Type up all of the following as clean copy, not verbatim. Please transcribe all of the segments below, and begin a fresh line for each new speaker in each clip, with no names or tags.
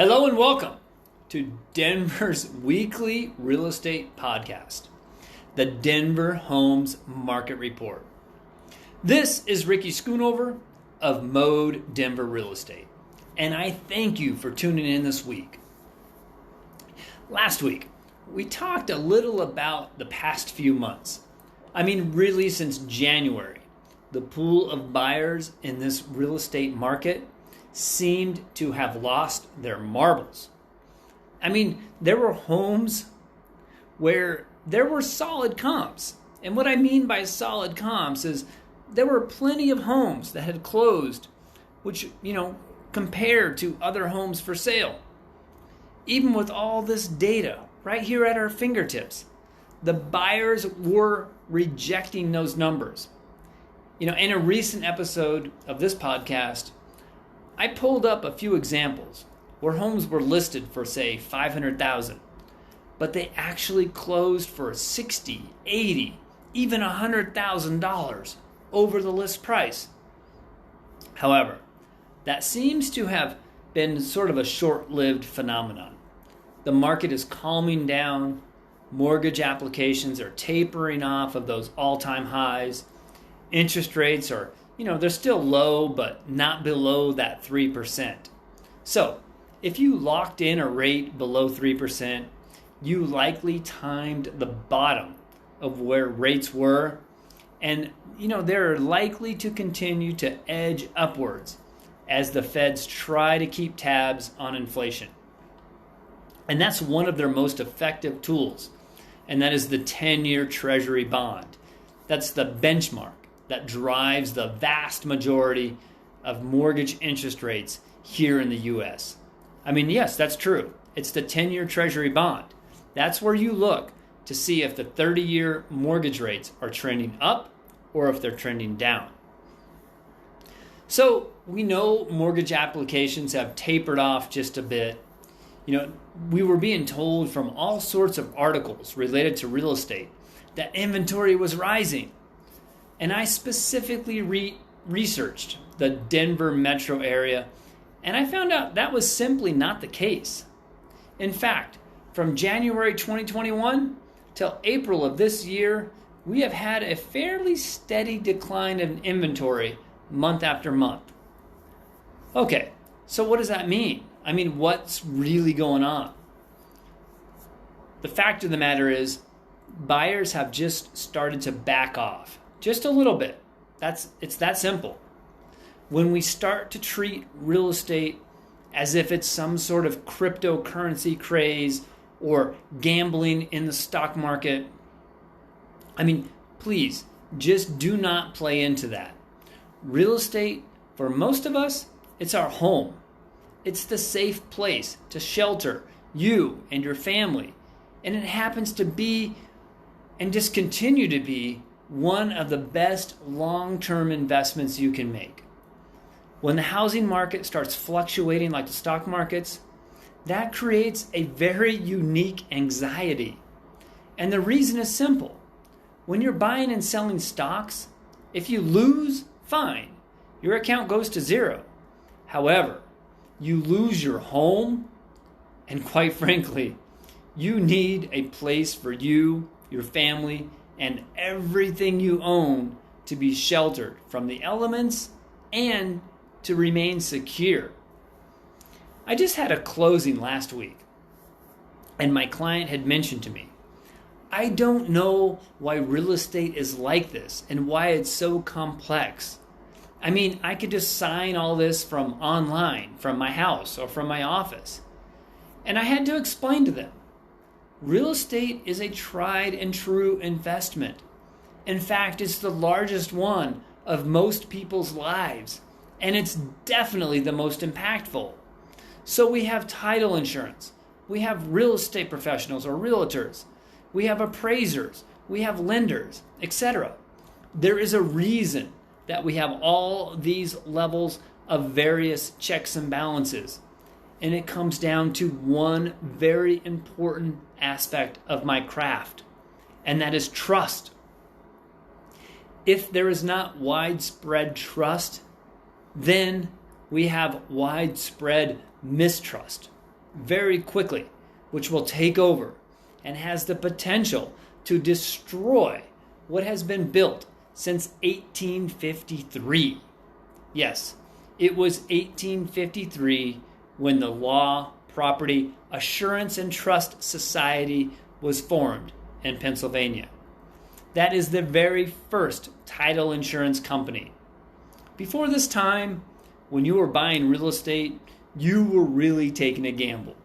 Hello and welcome to Denver's weekly real estate podcast, the Denver Homes Market Report. This is Ricky.schoonover of Mode Denver Real Estate, and I thank you for tuning in this week. Last week, we talked a little about the past few months. Really since January, the pool of buyers in this real estate market seemed to have lost their marbles. There were homes where there were solid comps. And what I mean by solid comps is there were plenty of homes that had closed, which, compared to other homes for sale. Even with all this data right here at our fingertips, the buyers were rejecting those numbers. In a recent episode of this podcast, I pulled up a few examples where homes were listed for, say, $500,000, but they actually closed for $60,000, $80,000, even $100,000 over the list price. However, that seems to have been sort of a short-lived phenomenon. The market is calming down, mortgage applications are tapering off of those all-time highs, interest rates are they're still low, but not below that 3%. So, if you locked in a rate below 3%, you likely timed the bottom of where rates were, and they're likely to continue to edge upwards as the feds try to keep tabs on inflation. And that's one of their most effective tools, and that is the 10-year Treasury bond. That's the benchmark that drives the vast majority of mortgage interest rates here in the U.S. Yes, that's true. It's the 10-year Treasury bond. That's where you look to see if the 30-year mortgage rates are trending up or if they're trending down. So we know mortgage applications have tapered off just a bit. We were being told from all sorts of articles related to real estate that inventory was rising. And I specifically researched the Denver metro area, and I found out that was simply not the case. In fact, from January 2021 till April of this year, we have had a fairly steady decline in inventory month after month. Okay, so what does that mean? What's really going on? The fact of the matter is, buyers have just started to back off. Just a little bit. It's that simple. When we start to treat real estate as if it's some sort of cryptocurrency craze or gambling in the stock market, please, just do not play into that. Real estate, for most of us, it's our home. It's the safe place to shelter you and your family. And it happens to be, and just continue to be, one of the best long-term investments you can make. When the housing market starts fluctuating like the stock markets, that creates a very unique anxiety. And the reason is simple. When you're buying and selling stocks, if you lose, fine. Your account goes to zero. However, you lose your home, and quite frankly, you need a place for you, your family, and everything you own to be sheltered from the elements and to remain secure. I just had a closing last week, and my client had mentioned to me, I don't know why real estate is like this and why it's so complex. I could just sign all this from online, from my house or from my office. And I had to explain to them, real estate is a tried and true investment. In fact, it's the largest one of most people's lives, and it's definitely the most impactful. So we have title insurance, we have real estate professionals or realtors, we have appraisers, we have lenders, etc. There is a reason that we have all these levels of various checks and balances. And it comes down to one very important aspect of my craft, and that is trust. If there is not widespread trust, then we have widespread mistrust. very quickly, which will take over and has the potential to destroy what has been built since 1853. Yes, it was 1853 when the Law, Property, Assurance, and Trust Society was formed in Pennsylvania. That is the very first title insurance company. Before this time, when you were buying real estate, you were really taking a gamble.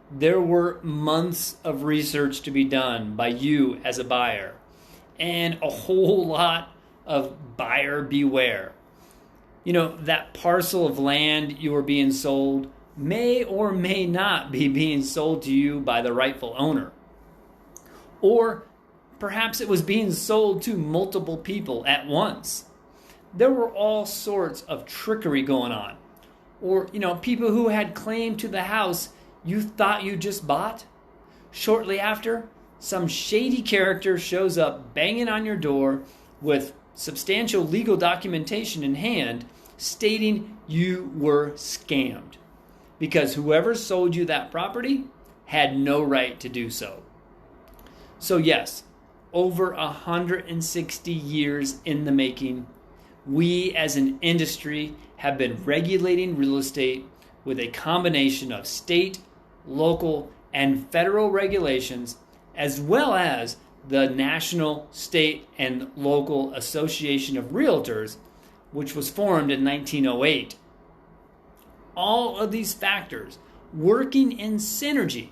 There were months of research to be done by you as a buyer, and a whole lot of buyer beware. That parcel of land you were being sold may or may not be being sold to you by the rightful owner. Or perhaps it was being sold to multiple people at once. There were all sorts of trickery going on. Or, people who had claim to the house you thought you just bought. Shortly after, some shady character shows up banging on your door with substantial legal documentation in hand stating you were scammed because whoever sold you that property had no right to do so. So yes, over 160 years in the making, we as an industry have been regulating real estate with a combination of state, local, and federal regulations, as well as the National, State, and Local Association of Realtors, which was formed in 1908. All of these factors working in synergy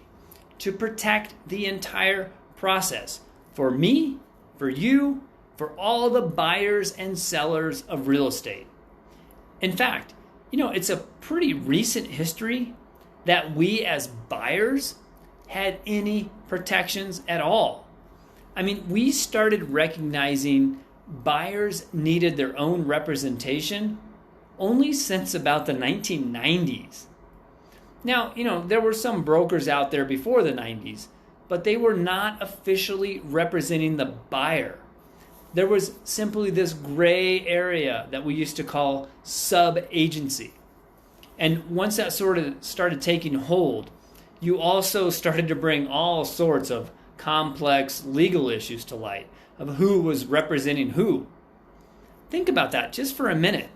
to protect the entire process for me, for you, for all the buyers and sellers of real estate. In fact, it's a pretty recent history that we as buyers had any protections at all. We started recognizing buyers needed their own representation only since about the 1990s. Now, there were some brokers out there before the 90s, but they were not officially representing the buyer. There was simply this gray area that we used to call sub-agency. And once that sort of started taking hold, you also started to bring all sorts of complex legal issues to light of who was representing who. Think about that just for a minute.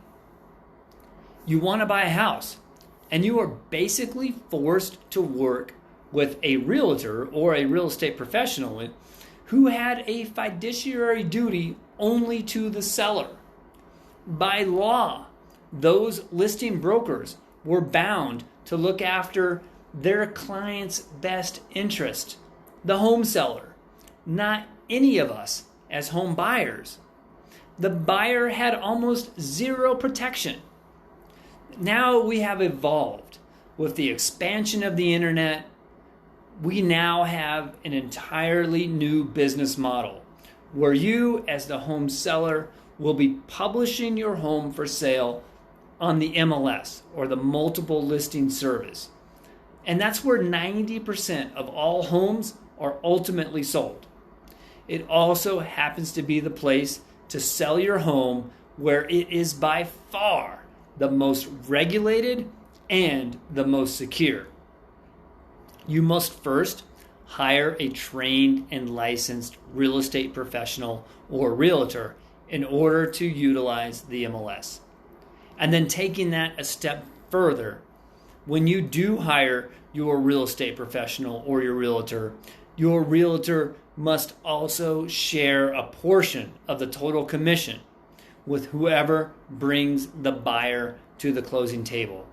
You want to buy a house, and you are basically forced to work with a realtor or a real estate professional who had a fiduciary duty only to the seller. By law, those listing brokers were bound to look after their client's best interest, the home seller, not any of us as home buyers. The buyer had almost zero protection. Now we have evolved with the expansion of the internet. We now have an entirely new business model where you, as the home seller, will be publishing your home for sale on the MLS or the multiple listing service. And that's where 90% of all homes are ultimately sold. It also happens to be the place to sell your home where it is by far the most regulated and the most secure. You must first hire a trained and licensed real estate professional or realtor in order to utilize the MLS. And then taking that a step further, when you do hire your real estate professional or your realtor must also share a portion of the total commission with whoever brings the buyer to the closing table.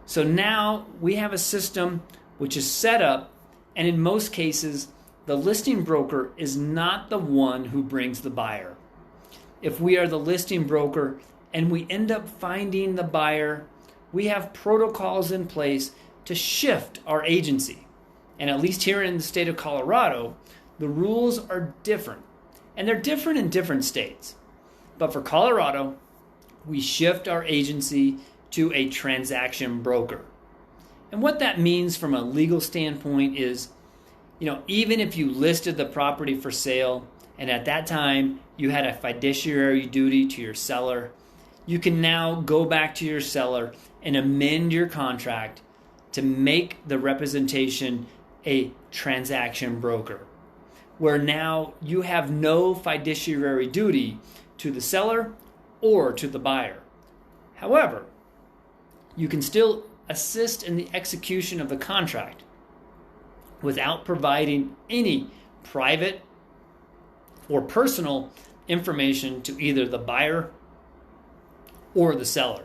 So now we have a system which is set up, and in most cases, the listing broker is not the one who brings the buyer. If we are the listing broker and we end up finding the buyer, we have protocols in place to shift our agency. And at least here in the state of Colorado, the rules are different. And they're different in different states. But for Colorado, we shift our agency to a transaction broker. And what that means from a legal standpoint is, even if you listed the property for sale and at that time you had a fiduciary duty to your seller, you can now go back to your seller and amend your contract to make the representation a transaction broker, where now you have no fiduciary duty to the seller or to the buyer. However, you can still assist in the execution of the contract without providing any private or personal information to either the buyer or the seller.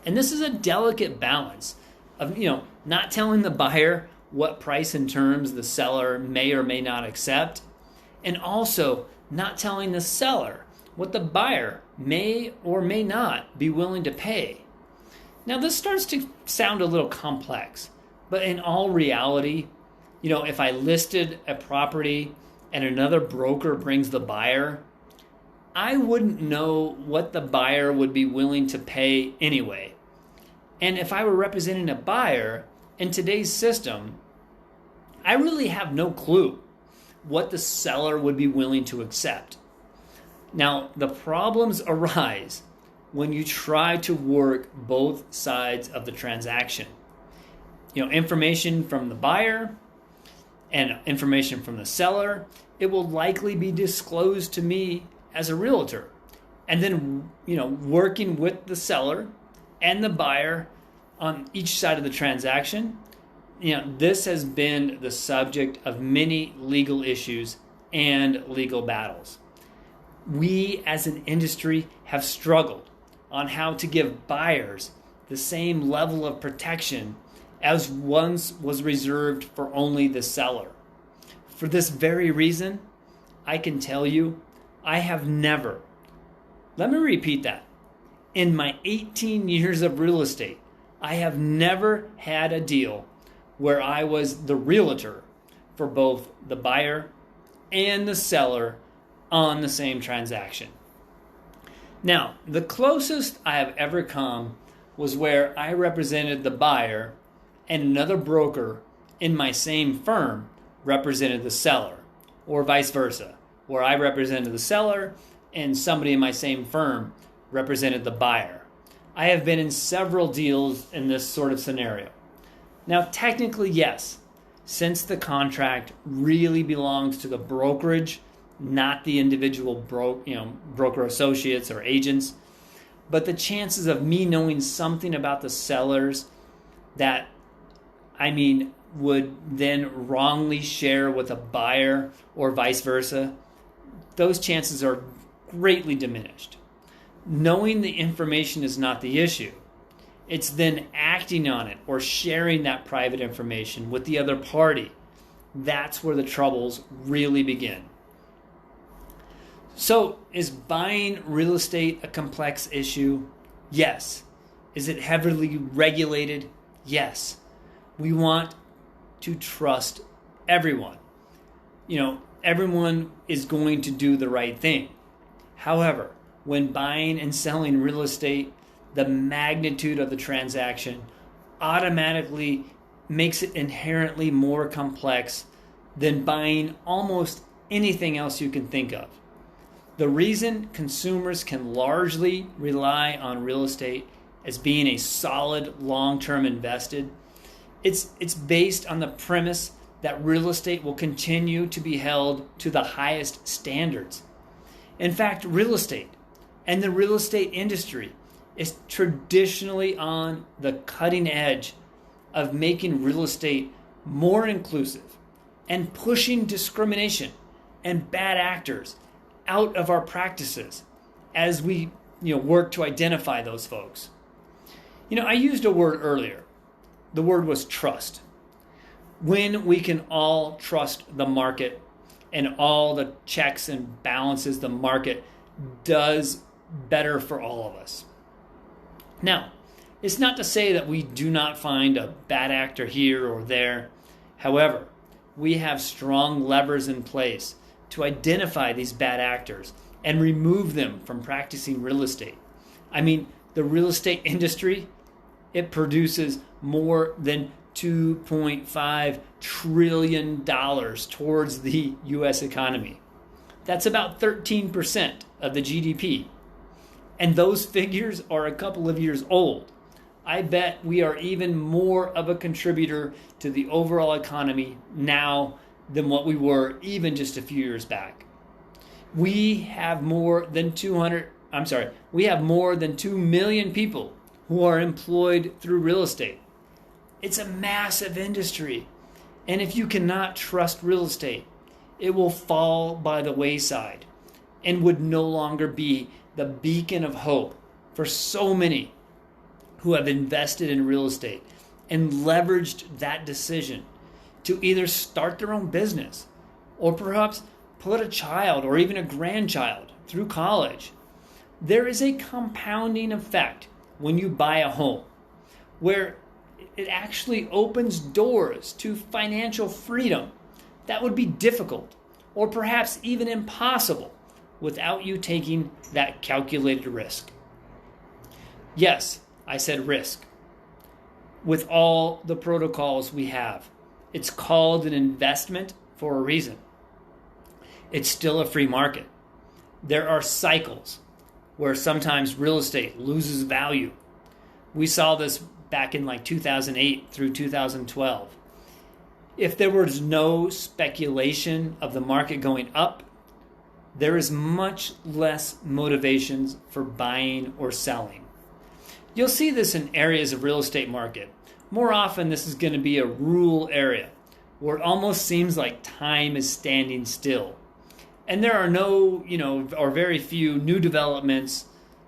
And this is a delicate balance of, not telling the buyer what price and terms the seller may or may not accept, and also not telling the seller what the buyer may or may not be willing to pay. Now, this starts to sound a little complex, but in all reality, if I listed a property and another broker brings the buyer, I wouldn't know what the buyer would be willing to pay anyway. And if I were representing a buyer in today's system, I really have no clue what the seller would be willing to accept. Now, the problems arise when you try to work both sides of the transaction. Information from the buyer and information from the seller, it will likely be disclosed to me as a realtor. And then, working with the seller and the buyer on each side of the transaction, this has been the subject of many legal issues and legal battles. We as an industry have struggled on how to give buyers the same level of protection as once was reserved for only the seller. For this very reason, I can tell you, I have never, let me repeat that, in my 18 years of real estate, I have never had a deal where I was the realtor for both the buyer and the seller on the same transaction. Now, the closest I have ever come was where I represented the buyer and another broker in my same firm represented the seller, or vice versa, where I represented the seller and somebody in my same firm represented the buyer. I have been in several deals in this sort of scenario. Now, technically, yes, since the contract really belongs to the brokerage, not the individual broker associates or agents, but the chances of me knowing something about the sellers that, would then wrongly share with a buyer or vice versa, those chances are greatly diminished. Knowing the information is not the issue. It's then acting on it or sharing that private information with the other party. That's where the troubles really begin. So, is buying real estate a complex issue? Yes. Is it heavily regulated? Yes. We want to trust everyone. Everyone is going to do the right thing. However, when buying and selling real estate, the magnitude of the transaction automatically makes it inherently more complex than buying almost anything else you can think of. The reason consumers can largely rely on real estate as being a solid long-term invested, it's based on the premise that real estate will continue to be held to the highest standards. In fact, real estate and the real estate industry is traditionally on the cutting edge of making real estate more inclusive and pushing discrimination and bad actors out of our practices as we work to identify those folks. I used a word earlier. The word was trust. When we can all trust the market and all the checks and balances the market does better for all of us. Now, it's not to say that we do not find a bad actor here or there. However, we have strong levers in place to identify these bad actors and remove them from practicing real estate. The real estate industry, it produces more than $2.5 trillion towards the U.S. economy. That's about 13% of the GDP. And those figures are a couple of years old. I bet we are even more of a contributor to the overall economy now than what we were even just a few years back. We have more than 2 million people who are employed through real estate. It's a massive industry. And if you cannot trust real estate, it will fall by the wayside and would no longer be the beacon of hope for so many who have invested in real estate and leveraged that decision to either start their own business or perhaps put a child or even a grandchild through college. There is a compounding effect when you buy a home where it actually opens doors to financial freedom that would be difficult or perhaps even impossible without you taking that calculated risk. Yes, I said risk. With all the protocols we have, it's called an investment for a reason. It's still a free market. There are cycles where sometimes real estate loses value. We saw this back in like 2008 through 2012. If there was no speculation of the market going up, there is much less motivations for buying or selling. You'll see this in areas of real estate market. More often, this is going to be a rural area where it almost seems like time is standing still. And there are no, or very few new developments,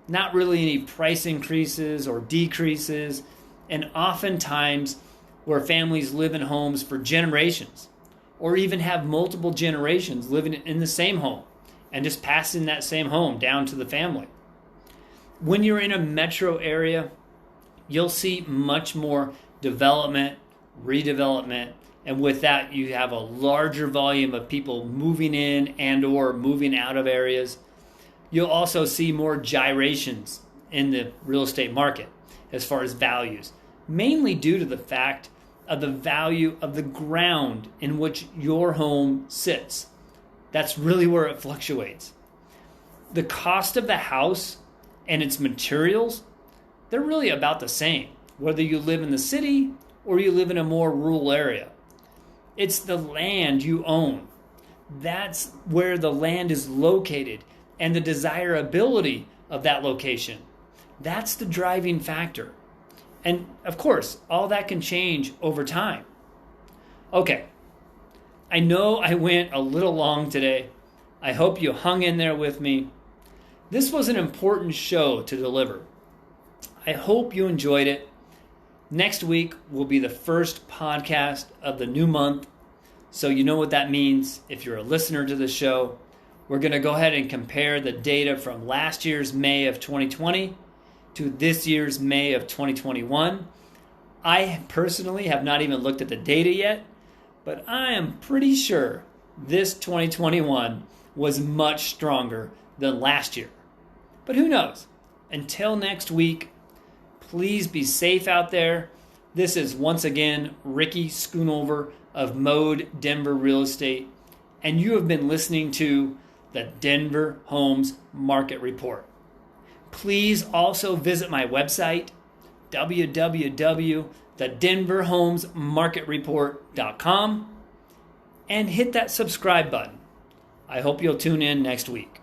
not really any price increases or decreases, and oftentimes where families live in homes for generations or even have multiple generations living in the same home and just passing that same home down to the family. When you're in a metro area, you'll see much more development, redevelopment, and with that you have a larger volume of people moving in and or moving out of areas. You'll also see more gyrations in the real estate market as far as values, mainly due to the fact of the value of the ground in which your home sits. That's really where it fluctuates. The cost of the house and its materials, they're really about the same, whether you live in the city or you live in a more rural area. It's the land you own. That's where the land is located and the desirability of that location. That's the driving factor. And of course, all that can change over time. Okay, I know I went a little long today. I hope you hung in there with me. This was an important show to deliver. I hope you enjoyed it. Next week will be the first podcast of the new month. So you know what that means if you're a listener to the show. We're going to go ahead and compare the data from last year's May of 2020 to this year's May of 2021. I personally have not even looked at the data yet, but I am pretty sure this 2021 was much stronger than last year. But who knows? Until next week, please be safe out there. This is once again Ricky Schoonover of Mode Denver Real Estate, and you have been listening to the Denver Homes Market Report. Please also visit my website, www.thedenverhomesmarketreport.com, and hit that subscribe button. I hope you'll tune in next week.